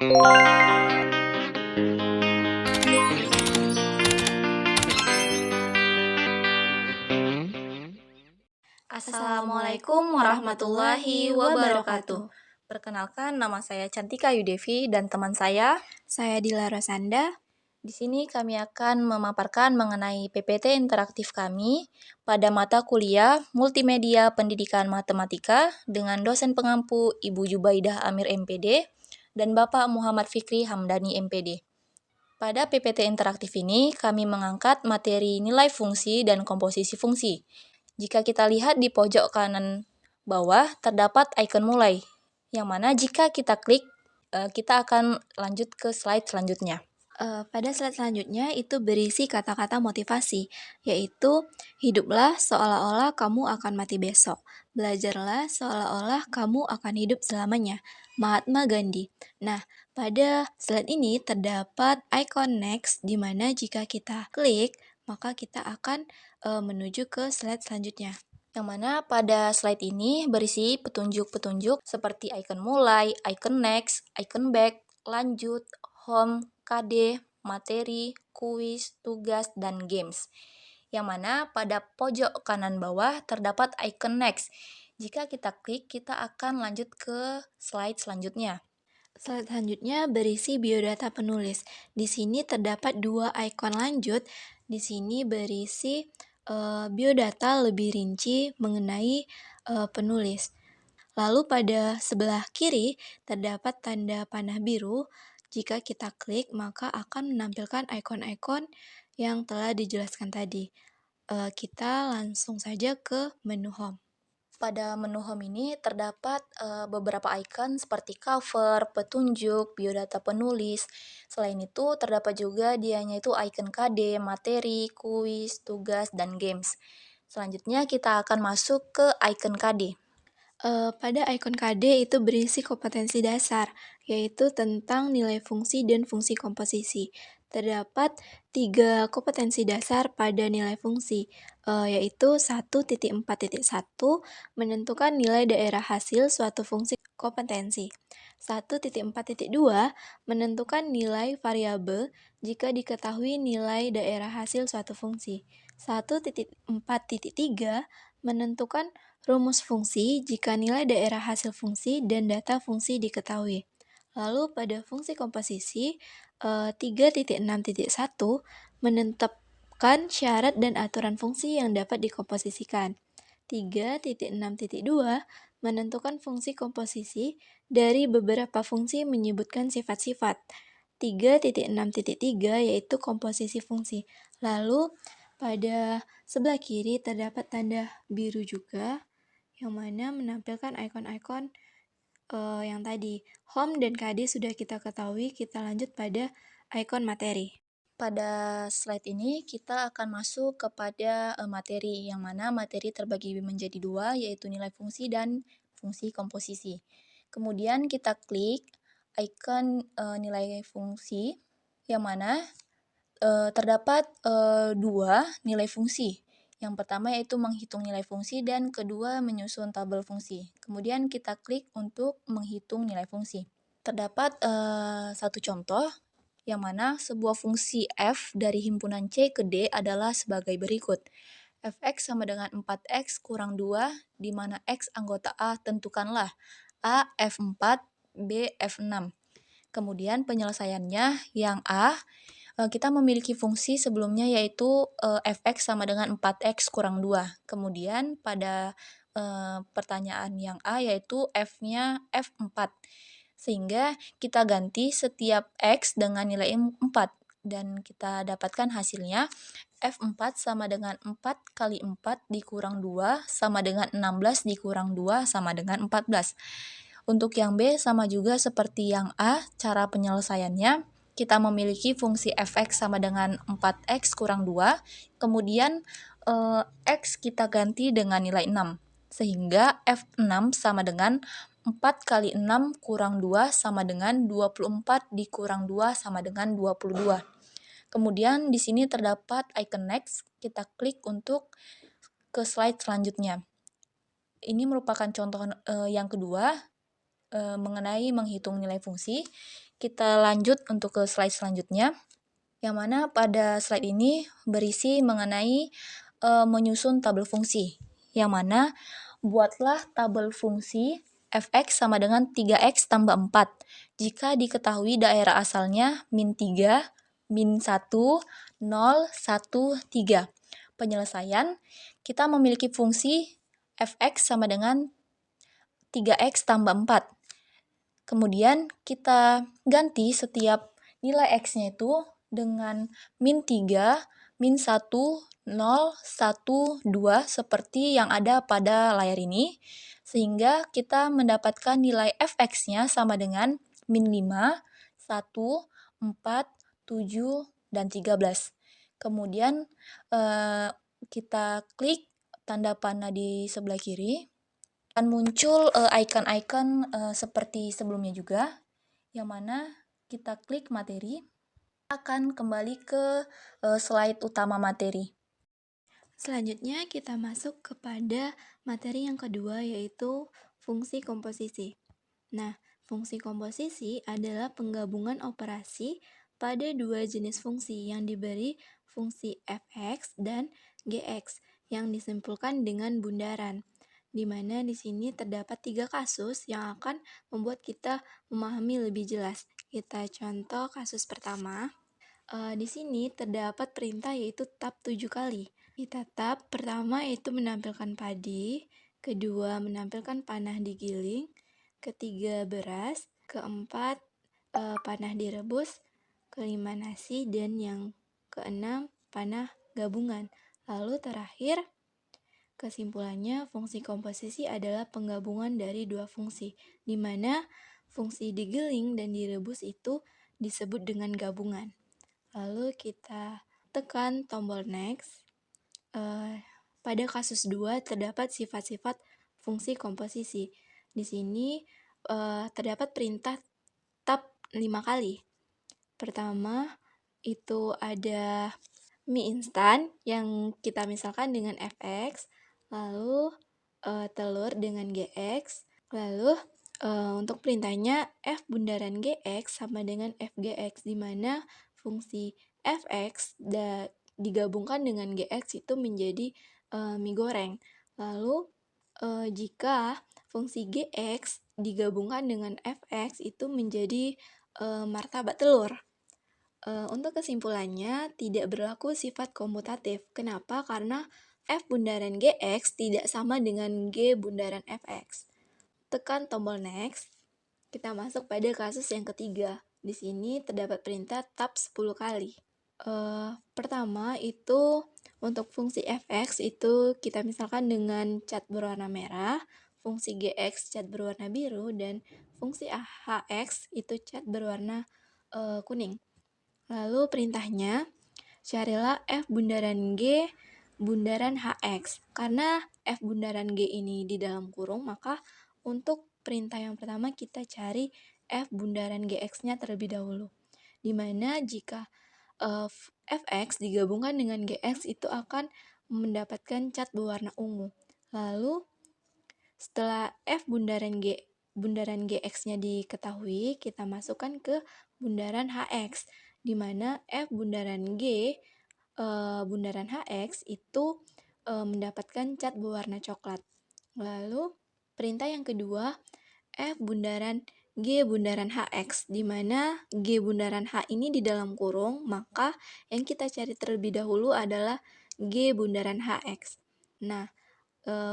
Assalamualaikum warahmatullahi wabarakatuh. Perkenalkan, nama saya Cantika Yudevi dan teman saya. Saya Dila Rosanda. Di sini kami akan memaparkan mengenai PPT interaktif kami pada mata kuliah Multimedia Pendidikan Matematika dengan dosen pengampu Ibu Jubaidah Amir MPD dan Bapak Muhammad Fikri Hamdani MPD. Pada PPT interaktif ini, kami mengangkat materi nilai fungsi dan komposisi fungsi. Jika kita lihat di pojok kanan bawah, terdapat icon mulai, yang mana jika kita klik, kita akan lanjut ke slide selanjutnya. Pada slide selanjutnya itu berisi kata-kata motivasi, yaitu hiduplah seolah-olah kamu akan mati besok. Belajarlah seolah-olah kamu akan hidup selamanya. Mahatma Gandhi. Nah, pada slide ini terdapat icon next, di mana jika kita klik, maka kita akan menuju ke slide selanjutnya. Yang mana pada slide ini berisi petunjuk-petunjuk seperti icon mulai, icon next, icon back, lanjut, home, KD, materi, kuis, tugas, dan games. Yang mana pada pojok kanan bawah terdapat icon next. Jika kita klik, kita akan lanjut ke slide selanjutnya. Slide selanjutnya berisi biodata penulis. Di sini terdapat 2 ikon lanjut. Di sini berisi biodata lebih rinci mengenai penulis. Lalu pada sebelah kiri terdapat tanda panah biru. Jika kita klik, maka akan menampilkan ikon-ikon yang telah dijelaskan tadi. Kita langsung saja ke menu home. Pada menu home ini terdapat beberapa icon seperti cover, petunjuk, biodata penulis. Selain itu terdapat juga dianya itu icon KD, materi, kuis, tugas, dan games. Selanjutnya kita akan masuk ke icon KD. Pada icon KD itu berisi kompetensi dasar, yaitu tentang nilai fungsi dan fungsi komposisi. Terdapat 3 kompetensi dasar pada nilai fungsi, yaitu 1.4.1 menentukan nilai daerah hasil suatu fungsi kompetensi. 1.4.2 menentukan nilai variabel jika diketahui nilai daerah hasil suatu fungsi. 1.4.3 menentukan rumus fungsi jika nilai daerah hasil fungsi dan data fungsi diketahui. Lalu pada fungsi komposisi, 3.6.1 menetapkan syarat dan aturan fungsi yang dapat dikomposisikan. 3.6.2 menentukan fungsi komposisi dari beberapa fungsi menyebutkan sifat-sifat. 3.6.3 yaitu komposisi fungsi. Lalu pada sebelah kiri terdapat tanda biru juga, yang mana menampilkan ikon-ikon yang tadi. Home dan KD sudah kita ketahui, kita lanjut pada ikon materi. Pada slide ini kita akan masuk kepada materi, yang mana materi terbagi menjadi 2, yaitu nilai fungsi dan fungsi komposisi. Kemudian kita klik icon nilai fungsi, yang mana terdapat 2 nilai fungsi. Yang pertama yaitu menghitung nilai fungsi dan kedua menyusun tabel fungsi. Kemudian kita klik untuk menghitung nilai fungsi. Terdapat satu contoh, yang mana sebuah fungsi f dari himpunan C ke D adalah sebagai berikut. Fx sama dengan 4x kurang 2, di mana x anggota A tentukanlah A F4, B F6. Kemudian penyelesaiannya yang A, kita memiliki fungsi sebelumnya yaitu fx sama dengan 4x kurang 2. Kemudian pada pertanyaan yang A yaitu f-nya f4. Sehingga kita ganti setiap x dengan nilai 4 dan kita dapatkan hasilnya f4 sama dengan 4 kali 4 dikurang 2 sama dengan 16 dikurang 2 sama dengan 14. Untuk yang B sama juga seperti yang A, cara penyelesaiannya kita memiliki fungsi fx sama dengan 4x kurang 2, kemudian x kita ganti dengan nilai 6, sehingga f6 sama dengan 4 kali 6 kurang 2 sama dengan 24 dikurang 2 sama dengan 22. Kemudian di sini terdapat icon next, kita klik untuk ke slide selanjutnya. Ini merupakan contoh yang kedua mengenai menghitung nilai fungsi. kita lanjut untuk ke slide selanjutnya, yang mana pada slide ini berisi mengenai menyusun tabel fungsi. Yang mana buatlah tabel fungsi f(x) sama dengan 3x tambah 4 jika diketahui daerah asalnya min 3, min 1, 0, 1, 3. Penyelesaian, kita memiliki fungsi f(x) sama dengan 3x tambah 4. Kemudian kita ganti setiap nilai x-nya itu dengan min 3, min 1, 0, 1, 2 seperti yang ada pada layar ini. Sehingga kita mendapatkan nilai fx-nya sama dengan min 5, 1, 4, 7, dan 13. Kemudian kita klik tanda panah di sebelah kiri. Akan muncul icon-icon seperti sebelumnya juga, yang mana kita klik materi, akan kembali ke slide utama materi. Selanjutnya kita masuk kepada materi yang kedua, yaitu fungsi komposisi. Nah, fungsi komposisi adalah penggabungan operasi pada dua jenis fungsi yang diberi fungsi f(x) dan g(x) yang disimpulkan dengan bundaran, di mana di sini terdapat 3 kasus yang akan membuat kita memahami lebih jelas. Kita contoh kasus pertama. Di sini terdapat perintah yaitu tab 7 kali. Kita tab pertama itu menampilkan padi, kedua menampilkan panah digiling, ketiga beras, keempat panah direbus, kelima nasi, dan yang keenam panah gabungan. Lalu terakhir, kesimpulannya fungsi komposisi adalah penggabungan dari dua fungsi, di mana fungsi digiling dan direbus itu disebut dengan gabungan. Lalu kita tekan tombol next. Pada kasus 2 terdapat sifat-sifat fungsi komposisi. Di sini terdapat perintah tab 5 kali. Pertama, itu ada mie instan yang kita misalkan dengan fx, lalu telur dengan gx, lalu untuk perintahnya f bundaran gx sama dengan fgx, di mana fungsi fx digabungkan dengan gx itu menjadi mie goreng. Lalu jika fungsi gx digabungkan dengan fx itu menjadi martabak telur. Untuk kesimpulannya, tidak berlaku sifat komutatif. Kenapa? Karena f bundaran gx tidak sama dengan g bundaran fx. Tekan tombol next. Kita masuk pada kasus yang ketiga. Di sini terdapat perintah tab 10 kali. Pertama itu untuk fungsi fx itu kita misalkan dengan cat berwarna merah, fungsi gx cat berwarna biru, dan fungsi hx itu cat berwarna kuning. Lalu perintahnya, carilah f bundaran g bundaran hx. Karena f bundaran g ini di dalam kurung, maka untuk perintah yang pertama kita cari f bundaran gx-nya terlebih dahulu. Dimana jika fx digabungkan dengan gx itu akan mendapatkan cat berwarna ungu. Lalu setelah f bundaran gx-nya diketahui, kita masukkan ke bundaran hx, di mana f bundaran g bundaran hx itu mendapatkan cat berwarna coklat. Lalu perintah yang kedua, f bundaran g bundaran hx, di mana g bundaran h ini di dalam kurung, maka yang kita cari terlebih dahulu adalah g bundaran hx. Nah,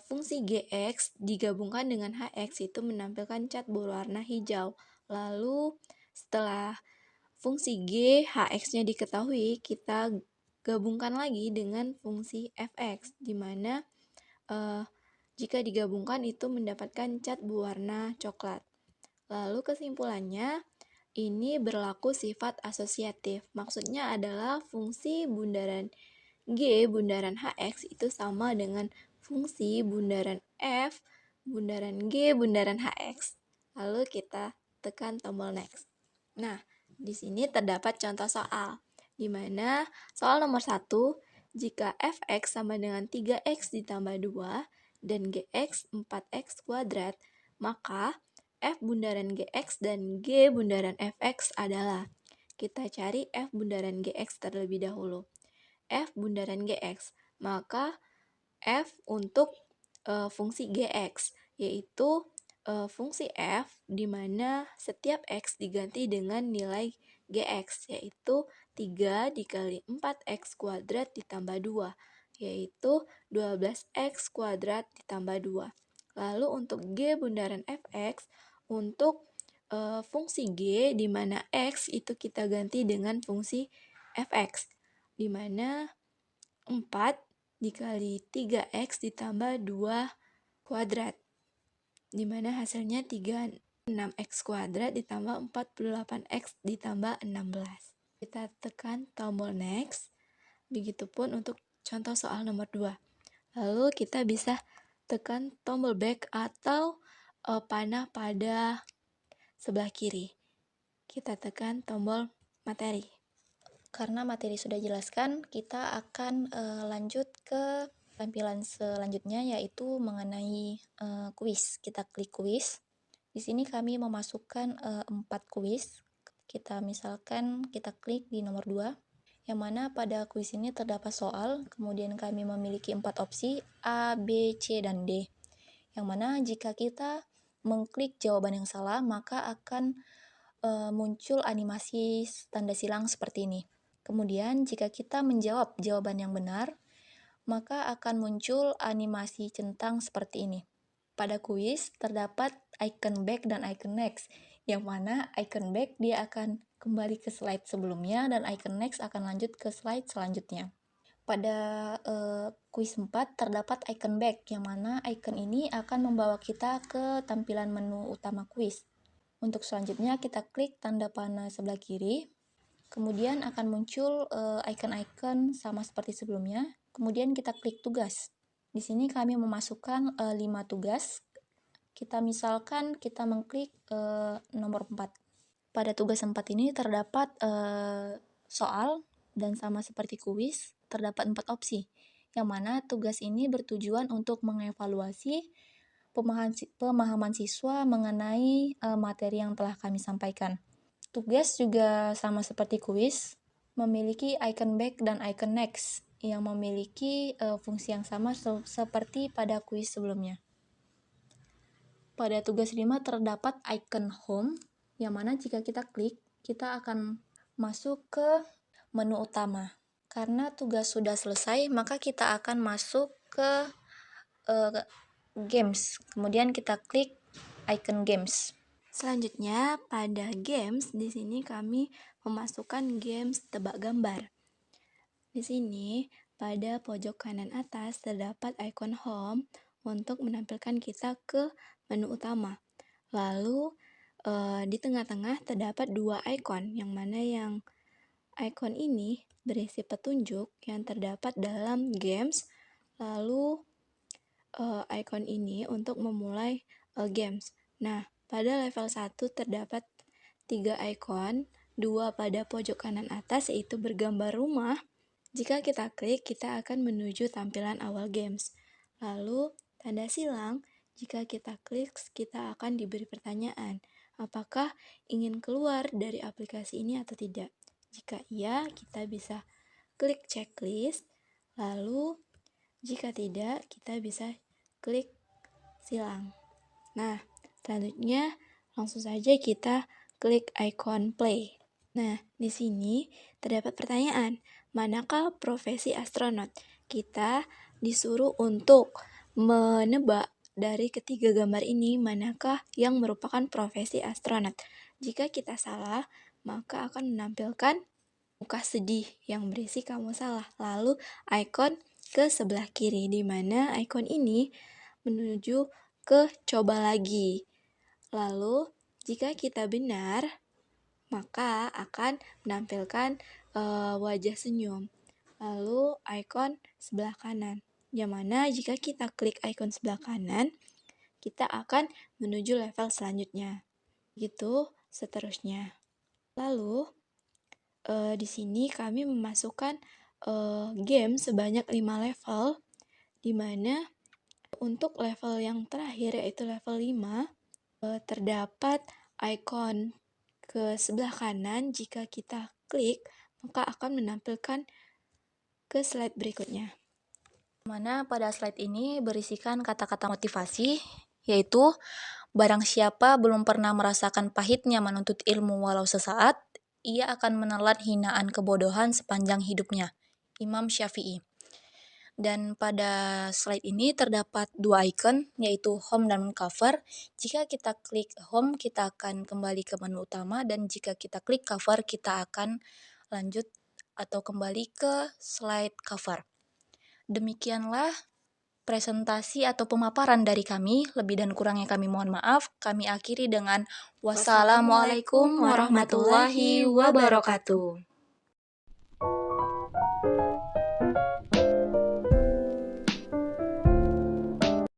fungsi gx digabungkan dengan hx itu menampilkan cat berwarna hijau. Lalu setelah fungsi g hx-nya diketahui, kita gabungkan lagi dengan fungsi fx, di mana jika digabungkan itu mendapatkan cat berwarna coklat. Lalu kesimpulannya, ini berlaku sifat asosiatif. Maksudnya adalah fungsi bundaran g bundaran hx itu sama dengan fungsi bundaran f bundaran g bundaran hx. Lalu kita tekan tombol next. Nah, di sini terdapat contoh soal, di mana soal nomor 1, jika fx sama dengan 3x ditambah 2 dan gx 4x kuadrat, maka F bundaran Gx dan G bundaran Fx adalah, kita cari F bundaran Gx terlebih dahulu. F bundaran Gx, maka F untuk fungsi Gx, yaitu fungsi F di mana setiap X diganti dengan nilai Gx, yaitu 3 dikali 4X kuadrat ditambah 2, yaitu 12X kuadrat ditambah 2. Lalu untuk G bundaran Fx, untuk fungsi G di mana X itu kita ganti dengan fungsi Fx, di mana 4 dikali 3X ditambah 2 kuadrat, di mana hasilnya 36X kuadrat ditambah 48X ditambah 16. Kita tekan tombol next, begitupun untuk contoh soal nomor 2. Lalu kita bisa tekan tombol back atau panah pada sebelah kiri. Kita tekan tombol materi. Karena materi sudah jelaskan, kita akan lanjut ke tampilan selanjutnya, yaitu mengenai kuis. Kita klik kuis. Di sini kami memasukkan 4 kuis. Kita klik di nomor 2, yang mana pada kuis ini terdapat soal, kemudian kami memiliki 4 opsi A, B, C, dan D. Yang mana jika kita mengklik jawaban yang salah, maka akan muncul animasi tanda silang seperti ini. Kemudian jika kita menjawab jawaban yang benar, maka akan muncul animasi centang seperti ini. Pada kuis terdapat icon back dan icon next, yang mana icon back dia akan kembali ke slide sebelumnya dan icon next akan lanjut ke slide selanjutnya. Pada kuis 4 terdapat icon back, yang mana icon ini akan membawa kita ke tampilan menu utama kuis. Untuk selanjutnya kita klik tanda panah sebelah kiri, kemudian akan muncul icon-icon sama seperti sebelumnya. Kemudian kita klik tugas. Di sini kami memasukkan 5 tugas. Kita mengklik nomor 4. Pada tugas 4 ini terdapat soal dan sama seperti kuis, terdapat 4 opsi. Yang mana tugas ini bertujuan untuk mengevaluasi pemahaman siswa mengenai materi yang telah kami sampaikan. Tugas juga sama seperti kuis, memiliki icon back dan icon next yang memiliki fungsi yang sama seperti pada kuis sebelumnya. Pada tugas 5 terdapat icon home, yang mana jika kita klik, kita akan masuk ke menu utama. Karena tugas sudah selesai, maka kita akan masuk ke games. Kemudian kita klik icon games. Selanjutnya, pada games, di sini kami memasukkan games tebak gambar. Di sini, pada pojok kanan atas terdapat icon home untuk menampilkan kita ke menu utama. Lalu, di tengah-tengah terdapat 2 icon, yang mana yang icon ini berisi petunjuk yang terdapat dalam games. Lalu, icon ini untuk memulai games. Nah, pada level 1 terdapat 3 icon, 2 pada pojok kanan atas yaitu bergambar rumah. Jika kita klik, kita akan menuju tampilan awal games. Lalu, tanda silang, jika kita klik, kita akan diberi pertanyaan, apakah ingin keluar dari aplikasi ini atau tidak. Jika iya, kita bisa klik checklist. Lalu, jika tidak, kita bisa klik silang. Nah, selanjutnya langsung saja kita klik icon play. Nah, di sini terdapat pertanyaan, manakah profesi astronot? Kita disuruh untuk menebak dari ketiga gambar ini manakah yang merupakan profesi astronot. Jika kita salah, maka akan menampilkan muka sedih yang berisi kamu salah. Lalu icon ke sebelah kiri, di mana icon ini menuju ke coba lagi. Lalu, jika kita benar, maka akan menampilkan wajah senyum. Lalu, icon sebelah kanan, yang mana jika kita klik icon sebelah kanan, kita akan menuju level selanjutnya. Gitu seterusnya. Lalu, di sini kami memasukkan game sebanyak 5 level, di mana untuk level yang terakhir yaitu level 5, Terdapat ikon ke sebelah kanan. Jika kita klik, maka akan menampilkan ke slide berikutnya. Mana pada slide ini berisikan kata-kata motivasi, yaitu barang siapa belum pernah merasakan pahitnya menuntut ilmu walau sesaat, ia akan menelan hinaan kebodohan sepanjang hidupnya. Imam Syafi'i. Dan pada slide ini terdapat dua icon, yaitu home dan cover. Jika kita klik home, kita akan kembali ke menu utama, dan jika kita klik cover, kita akan lanjut atau kembali ke slide cover. Demikianlah presentasi atau pemaparan dari kami. Lebih dan kurangnya kami mohon maaf. Kami akhiri dengan wassalamualaikum warahmatullahi wabarakatuh.